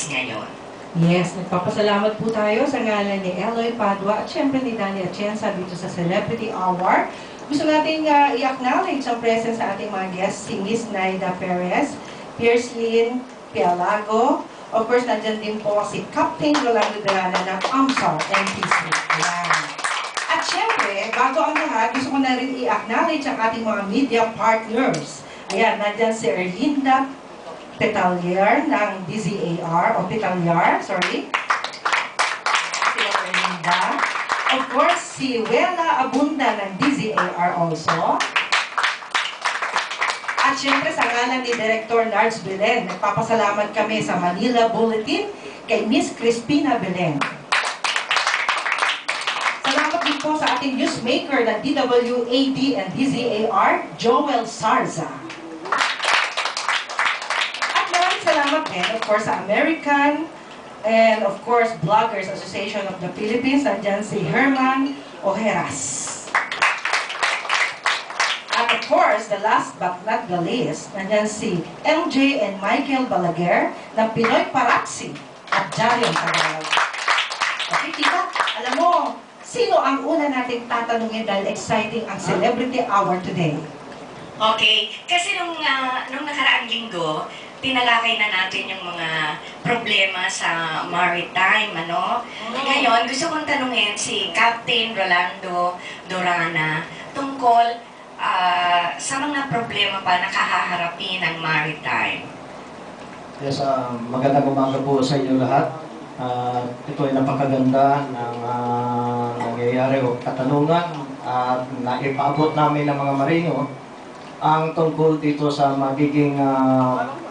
ngayon. Yes, nagpapasalamat po tayo sa ngalan ni Eloy Padua at syempre ni Danny Atienza dito sa Celebrity Hour. Gusto nating i-acknowledge ang presence sa ating mga guests, si Miss Naida Perez, Piercelyn Pialago, of course, nandyan din po si Captain Rolando Durana ng AMSAR NPC. Ayan. At syempre, bago ang lahat, gusto ko na rin i-acknowledge ang ating mga media partners. Ayan, nandyan si Erlinda Petalier ng DZAR, o Petalier, sorry. Si Erlinda. Of course, si Wela Abunda ng DZAR also. At syempre sa ngalan ni Director Nards Belen, nagpapasalamat kami sa Manila Bulletin kay Miss Crispina Belen. Salamat din po sa ating newsmaker ng DWAD and DZAR, Joel Sarza. At maraming salamat din, of course, sa American and of course, Bloggers Association of the Philippines. Nandyan si Herman Ojeras. At of course, the last but not the least, nandyan si MJ and Michael Balaguer ng Pinoy Paraksi at Jarion Tagalog. Okay, tita, alam mo, sino ang una nating tatanungin dahil exciting ang Celebrity Hour today? Okay, kasi nung nakaraang linggo, tinalakay na natin yung mga problema sa maritime, ano? Ngayon, gusto kong tanungin si Captain Rolando Durana tungkol sa mga problema pa na kahaharapin ng maritime. Yes, magandang umaga po sa inyo lahat. Ito ay napakaganda ng nangyayari o katanungan at naipaabot namin ng mga marino ang tungkol dito sa magiging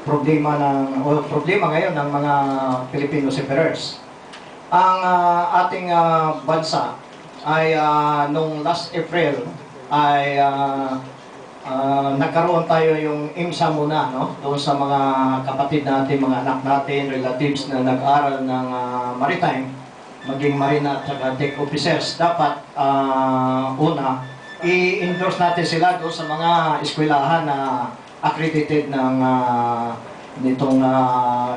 problema ngayon ng mga Filipino seafarers. Ang ating bansa ay nung last April ay nagkaroon tayo yung IMSA muna, no? Doon sa mga kapatid natin, mga anak natin, relatives na nag-aral ng maritime, maging marina at saka deck officers. Dapat una, i-endorse natin sila doon sa mga eskwelahan na accredited ng nitong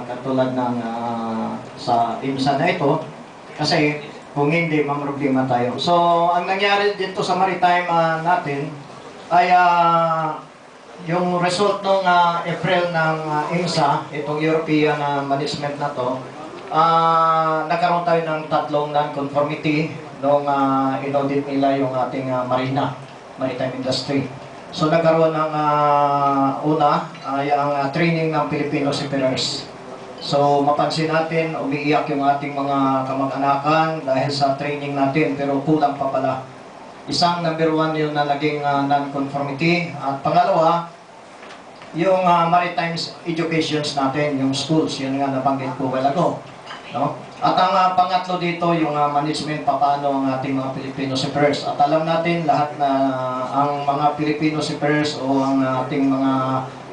katulad ng sa IMSA na ito. Kasi kung hindi, problema tayo. So, ang nangyari dito sa maritime natin ay yung result ng April ng IMSA, itong European management na to, nagkaroon tayo ng tatlong non-conformity nung inaudit nila yung ating maritime industry. So, nagkaroon ng una ay ang training ng Filipino seafarers. So, mapansin natin, umiiyak yung ating mga kamag-anakan dahil sa training natin, pero kulang pa pala. Isang number one yung na naging non-conformity. At pangalawa, yung maritime educations natin, yung schools, yun nga nabanggit ko well ago. No? At ang pangatlo dito, yung management, paano ang ating mga Filipino seafarers. At alam natin lahat na ang mga Filipino seafarers o ang ating mga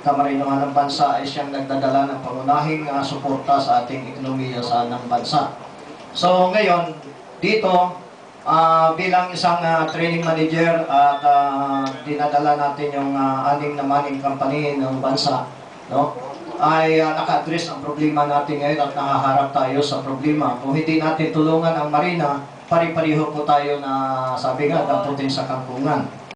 kamarinohan ng bansa ay siyang nagdadala ng pangunahing suporta sa ating ekonomiya ng bansa. So ngayon, dito, bilang isang training manager at dinadala natin yung aning na mining company ng bansa, no? Ay naka-address ang problema natin ngayon at nakaharap tayo sa problema. Kung hindi natin tulungan ang marina, pari-pariho po tayo na sabi nga, daputin sa kampungan.